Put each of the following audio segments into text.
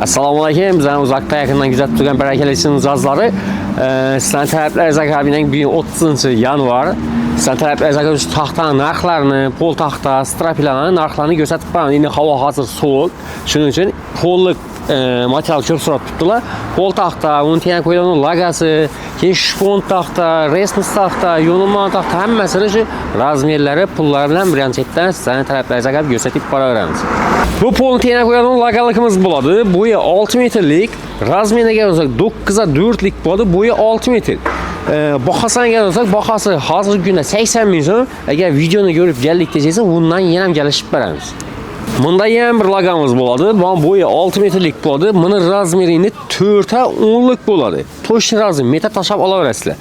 Assalomu alaykum. Bizlarni uzoqdan yaqindan kuzatib turgan barakali mijozlari, sizlarning talablaringiz akabining bugun 30 yanvar sizlarning talablaringiz taxtaning narxlarini, pol taxta, strapilarning narxlarini ko'rsatib beraman. Endi havo hozir sovuq. Shuning uchun pollik material ko'p so'rab turibdilar. Pol taxta, uni tena qo'yilgan logosi, keyin shpon taxta, resmus taxta, yo'nilma taxta hammasini shu razmerlari, pullari bilan birinchidan sizlarning talablaringiz akabi ko'rsatib boraveramiz. Bu polni tena qo'yilgan logoligimiz bo'ladi. Bo'yi 6 metrlik, razmeriga olsak 9 ga 4lik bo'ladi. Bo'yi 6 metr. Bahasanga olsak, bahasi hozirgi kunda 80 ming so'm. Agar videoni ko'rib keldik desangizlar, bundan yana ham kelishib beramiz. Bunda ham bir logomuz bo'ladi. Bu bo'yi 6 metrlik bo'ladi. Buni razmerini 4 ga 10lik bo'ladi. To'shni razmer meter tashab olaverasizlar.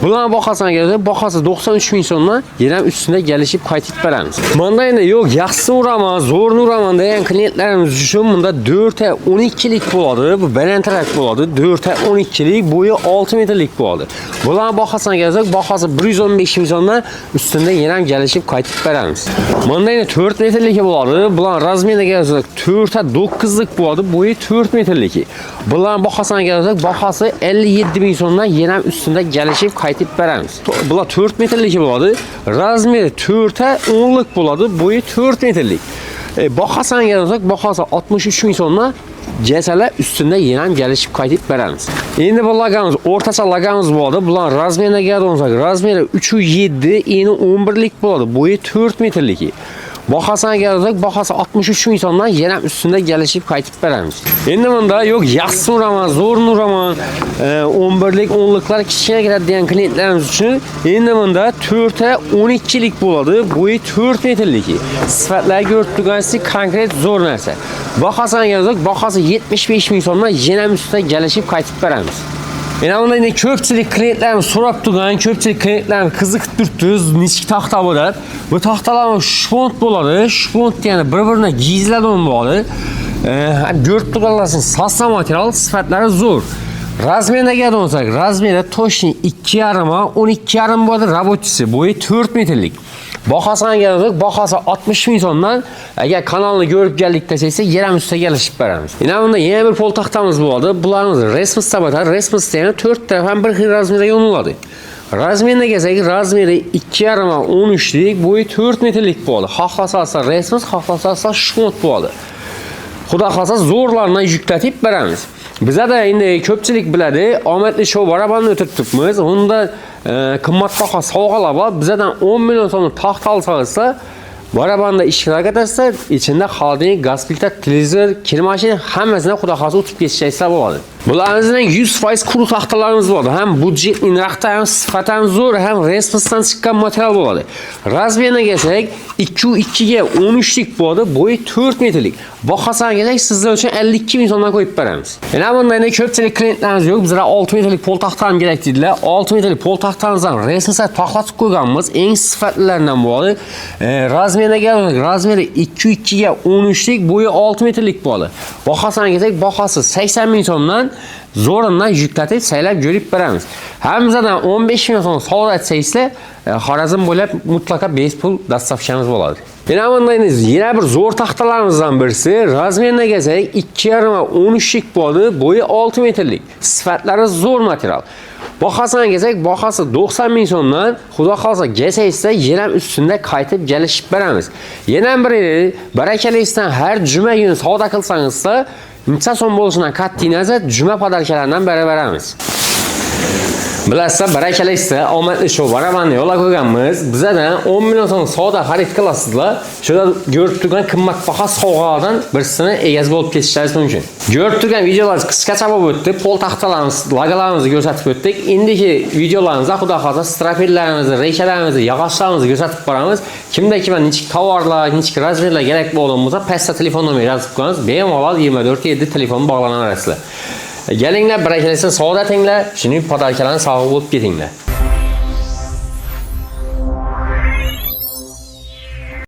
Bularning bahasına gelirse, bahası 93 ming so'mdan yana üstünde gelişip qaytib beramiz. Bunda endi yo'q, yaxshi uraman, zo'rni uraman degan klientlarimiz uchun bunda 4 ga 12lik bo'ladi. Bu balandroq bo'ladi. 4 ga 12lik, bo'yi 6 metrlik bo'ladi. Bularning bahasına gelirse, bahası 115 ming so'mdan üstünde yana gelişip qaytib beramiz. Bunda endi 4 metrlik bo'ladi. Bularning razmeriga kelsak 4 ga 9lik bo'ladi. Bo'yi 4 metrlik. Bularning bahasına gelirse, bahası 57 ming so'mdan yana üstünde gelişip qaytib beramiz. Bular 4 metrlik bo'ladi. Razmeri 4 ga 10lik bo'ladi. Bo'yi 4 metrlik. Bahasına kelsak, bahası 63 ming so'mdan cesalar üstünde yana ham gelişip qaytib beramiz. Endi bu logomuz o'rtacha logomuz bo'ladi. Bular razmeriga kelsak, razmeri 3.7, eni 11lik bo'ladi. Bo'yi 4 metrlik. Bahasına gelirse, bahası 63 ming so'mdan yana üstünde gelişip qaytib beramiz. Endi bunda yo'q, yaxshi uraman, zo'rni uraman, 11lik, 10liklar kichkina keladi degan klientlarimiz uchun endi bunda 4 ga 12lik bo'ladi. Bo'yi 4 metrlik. Sifatlarga ko'rib turganingizdek konkret zo'r narsa. Bahasına gelirse, bahası 75 ming so'mdan yana üstünde gelişip qaytib beramiz. Bunda endi ko'pchilik klientlarimiz so'rab turgan, ko'pchilik klientlarimiz qiziqib turibdi, nechta taxta bo'ladi. Bu taxtalar shpont bo'ladi. Shpont ya'ni bir-birini gizlagan bo'ladi. Ko'rib turganlarsing sassa material, sifatlari zo'r. Razmeriga olsak, razmeri toshni 2,5 ga 12,5 bo'ladi, rabotchisi bo'yi 4 metrlik. Bahasına gelirse, bahası 60 ming so'mdan agar kanalni ko'rib keldik desangizlar, yana üstüne gelişip beramiz. Yine bunda yana bir pol taxtamiz bo'ladi. Bularimiz resmus tabatar, resmus yana 4 taraf ham bir xil razmerga yo'niladi. Razmeriga kelsak, razmeri 2,5 ga 13lik, bo'yi 4 metrlik bo'ladi. Xohlasa resmus, xohlasa shpont bo'ladi. Xudo xolasa zo'rlarni yuklatib beramiz. Bizda endi ko'pchilik biladi, omadli show barabanni o'tib turibmiz. Unda qimmatbaho sovg'alar bor. Bizdan 10 million so'm taxt olsangiz, barabanda ishtirok etasizlar, ichida xoding, gaz filtr, televizor, kir mashina hammasini xudo xolasa o'tib ketishingizlar bo'ladi. Bularning 100% kuru taxtalarimiz bor. Ham budjetli narxda, ham sifatan zo'r, ham resmusdan chiqqan material bo'ladi. Razmeriga kelsak, 2.2 ga 13lik bo'ladi, bo'yi 4 metrlik. Bahasına kelsak, sizlar uchun 52 ming so'mdan qo'yib beramiz. Yana bundan ko'pchilik klientlarimiz yo'q, bizlar 6 metrlik pol taxta ham kerak dedilar. 6 metrlik pol taxtamizdan resmusdan taxlatib qo'yganmiz, eng sifatlilaridan bo'ladi. Razmeriga kelsak, razmeri 2.2 ga 13lik, bo'yi 6 metrlik bo'ladi. Bahasına kelsak, bahası 80 ming so'mdan zo'rindan yuklatib saylab ko'rib beramiz. Hamzadan 15 ming so'm savdo etsangizlar, Xorazm bo'ylab mutlaqo bes pul dastavkamiz bo'ladi. Yana bunday yana bir zo'r taxtalarimizdan birisi, razmeriga kelsak 2,5 ga 13lik bo'ladi, bo'yi 6 metrlik. Sifatlari zo'r material. Bahasına kelsak, bahası 90 ming so'mdan, xudo xolasa kelsangizlar, yana üstünde qaytib kelishib beramiz. Yana biri, barakalaringizdan har juma kuni savdo qilsangizlar, necha so'm bo'lishidan qat'iy nazar juma podarkalaridan beramiz. Bilasizlar, barakalaringizlar, omadli show barabanni yo'lga qo'yganmiz. Bizdan 10 million so'm savdo xarid qilasizlar. Shunda ko'rib turgan qimmatbaho sovg'alardan birisini egasi bo'lib ketishingiz mumkin. Ko'rib turgan videolar qisqacha bo'lib o'tdi. Pol taxtalarimiz, logolarimizni ko'rsatib o'tdik. Endigi videolarimizda xudo xolasa strapellarimizni, reyshalarimizni, yog'ochlarimizni ko'rsatib boramiz. Kimda kim nechik tovarlar, nechik razmerlar kerak bo'lgan bo'lsa, pastda telefon nomeri yozib qo'yamiz. Bemalol 24/7 telefon bog'lanaverasizlar. Gelinglar, barakalaringizlar, saodatinglar, shuning podarkalarni sog'ib bo'lib ketinglar.